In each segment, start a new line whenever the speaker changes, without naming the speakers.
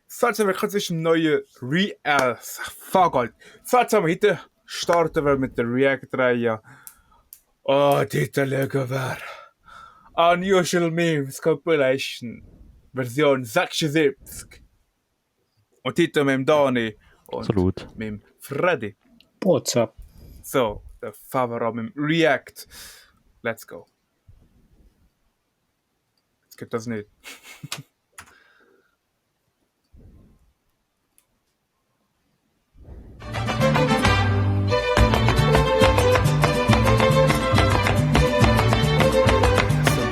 Salsa, willkommen zu einem neuen Fuck, Alter. Salsa, heute starten wir mit der React-Reihe. Oh, Titel wir. Unusual Memes Compilation. Version 76. Und Titel mit dem Dani. Und
Absolut.
mit dem Freddy.
What's up?
So, der Favor mit dem React. Let's go. Jetzt geht das nicht.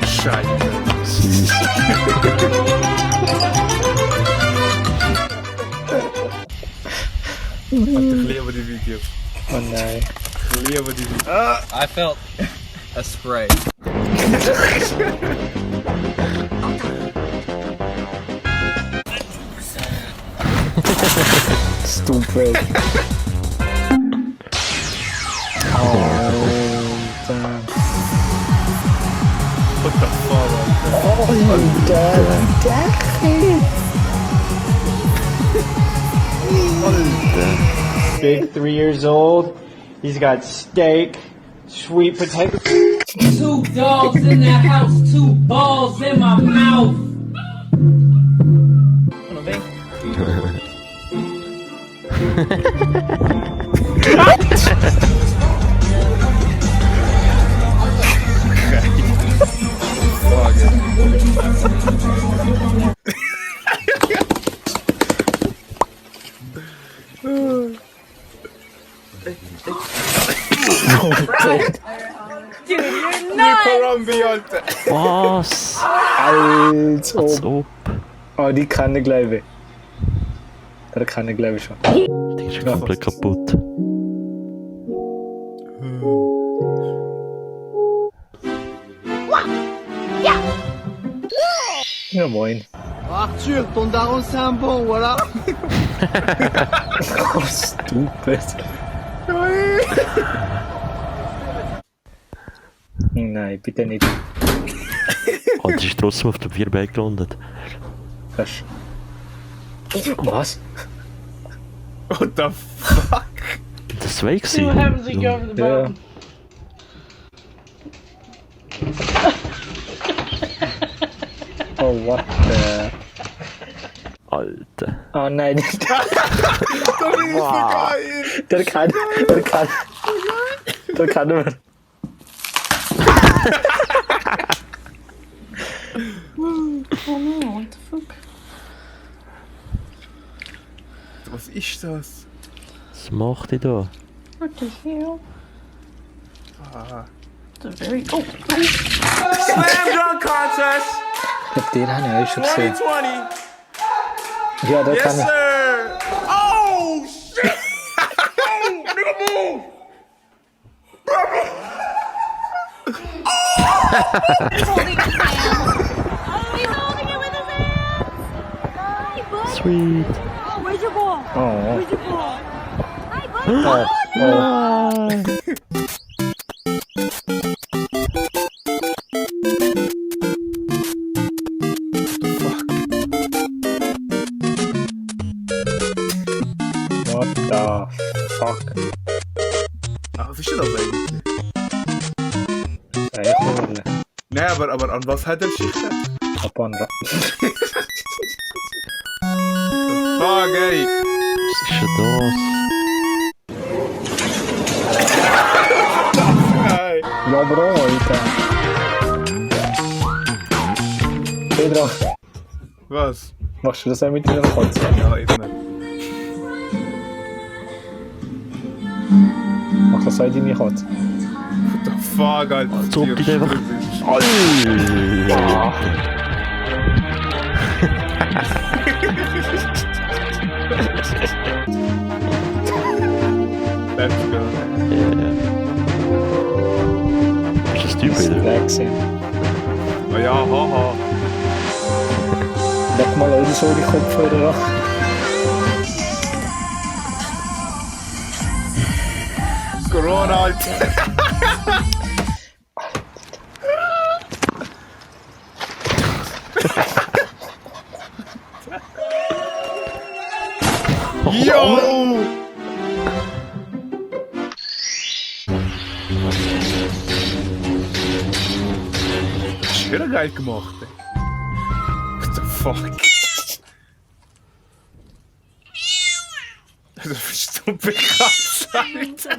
Scheiße.
Süß.
Ich liebe die Videos.
Oh nein.
Ich liebe die Videos.
I felt a spray.
Stupid.
What the fuck,
Big 3 years old. He's got steak, sweet potato.
2 dogs in the house, 2 balls in my mouth.
Parambi, Alter.
Was?
Als
Als
ob.
ob.
Oh, die kann ich glaube ich. Der kann ich glaube ich schon.
Die ist komplett kaputt.
Ja, moin.
Arthur, ton daron c'est un bon, voilà.
Oh, stupid. Nein, bitte nicht.
Oh, die ist trotzdem auf dem Vierbein gelandet.
Krass. Was?
What the fuck?
Das war ich.
See what happens if you go over the
Ja.
bottom.
Oh, what the...
Alter.
Oh nein,
Das ist so geil.
der kann nicht mehr.
Oh no, what the fuck?
Was ist das?
Was macht die da?
What the hell?
Ah.
It's a very... Oh,
Slam Dunk Contest
Ja, den habe ich auch schon gesehen.
2020.
Ja, der kann
Yes,
ich.
sir. Oh, shit. Oh, nigga, move.
He's holding his hand. Oh, he's holding it with his hands. Hi, bud.
Sweet.
Oh, where's your ball?
Oh,
Where's your ball? Hi, bud.
oh, oh. What the fuck?
Ah, was ist denn das eigentlich?
Eichhorn.
Nein, aber an was hat er Schichten?
Abonra.
Fuck, ey.
Was ist denn das?
Nein.
Ja, Bro, Alter. Pedro,
Was?
machst du das auch mit deiner Katze?
Ja, eben nicht.
Mach das auch deine Katze?
What the fuck, Alter.
Als ob die einfach...
Let's go.
Ist das Typ wieder?
Weg sind.
Oh ja, haha.
Leg mal auch so die Kopfhörer an.
Corona, Alter. Yo! Das ist wieder geil gemacht, ey. What the fuck? Das ist so bekannt, Alter.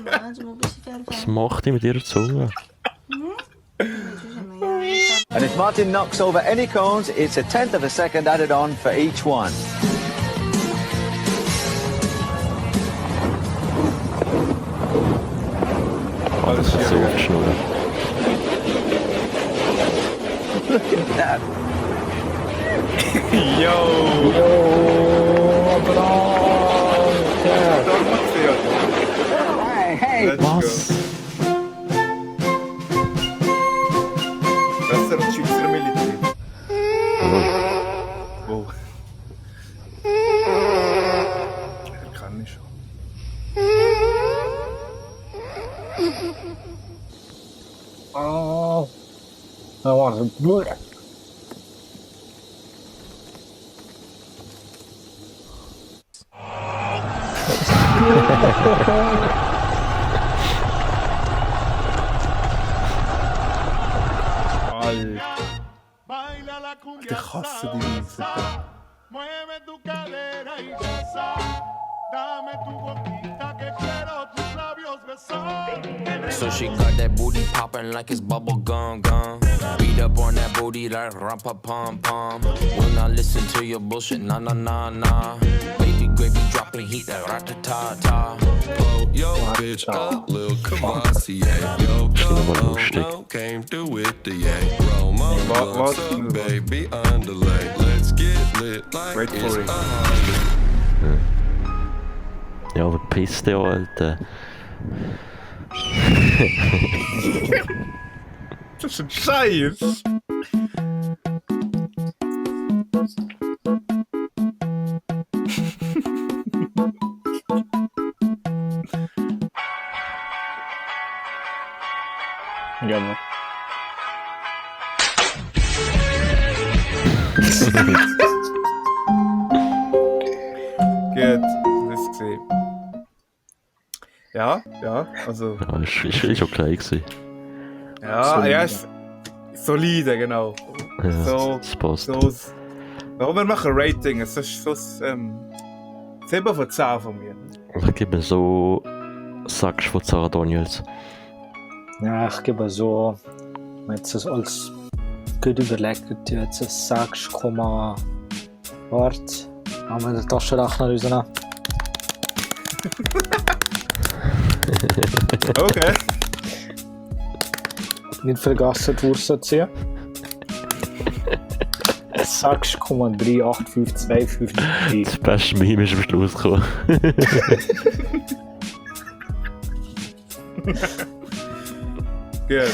Was macht die mit ihrer Zunge?
And if Martin knocks over any cones, it's a tenth of a second added on for each one.
Alles
So
hier.
auf die Schnur.
Look at that.
Yo!
Oh,
Hey, hey.
Let's
Was?
go. Das ist der Militär. Oh. Er kann nicht schon.
Oh. I want to do it.
Alter. Ich hasse die Musik.
Mueve tu cadera y besa. Dame tu boquita que quiero tus labios besar.
So she got that booty popping like it's bubble gum gum. Beat up on that booty like rumpa pum pum. Will not listen to your bullshit, nah nah nah nah. Baby gravy dropping heat like rat-ta-ta-ta.
Oh, yo, bitch, Lil Cavassier. Yo,
lustig.
came through with the yay. Roll my
What-
bumps
what-
up, baby, underlay. Let's get lit like
Wait
it's
for it.
a Harley.
Ja, aber piss dich auch, Alter.
Das ist ein Scheiß.
Ja, Mann.
Gut, das gesehen. Ja, also.
Ja, ist okay gewesen.
Ja,
Solide.
ja, ist solide, genau.
Ja,
So,
das passt.
so. Warum wir machen Rating? Es ist so 7 von 10 von mir.
Ich gebe so Sachs von Sarah Daniels.
Ja, ich gebe so, wenn du es alles gut überlegt, jetzt 6, warte, haben wir den Taschenrechner rausnehmen.
Okay.
Nicht vergessen, die Wurst zu ziehen. 6,38525.
Das beste Meme ist am Schluss gekommen.
Gut.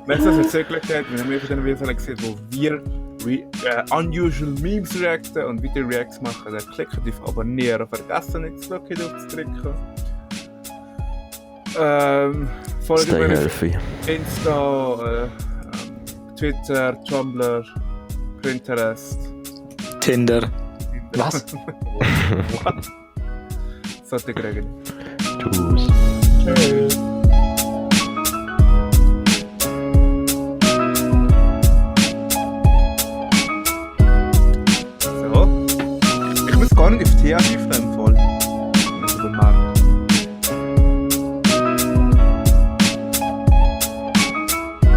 Nächstes Mal Zögerlichkeit, wir haben wieder Videos gesehen, wo wir unusual Memes reacten und wie die Reacts machen. Dann klickt auf Abonnieren, vergessen nicht das Glocke aufzudrücken. Folgt
Stay
mir auf
healthy.
Insta, Twitter, Tumblr, Pinterest.
Tinder. Was?
What? Sollte ich regeln.
Tschüss.
Tschüss. So. Ich muss gar nicht auf TH nehmen, voll.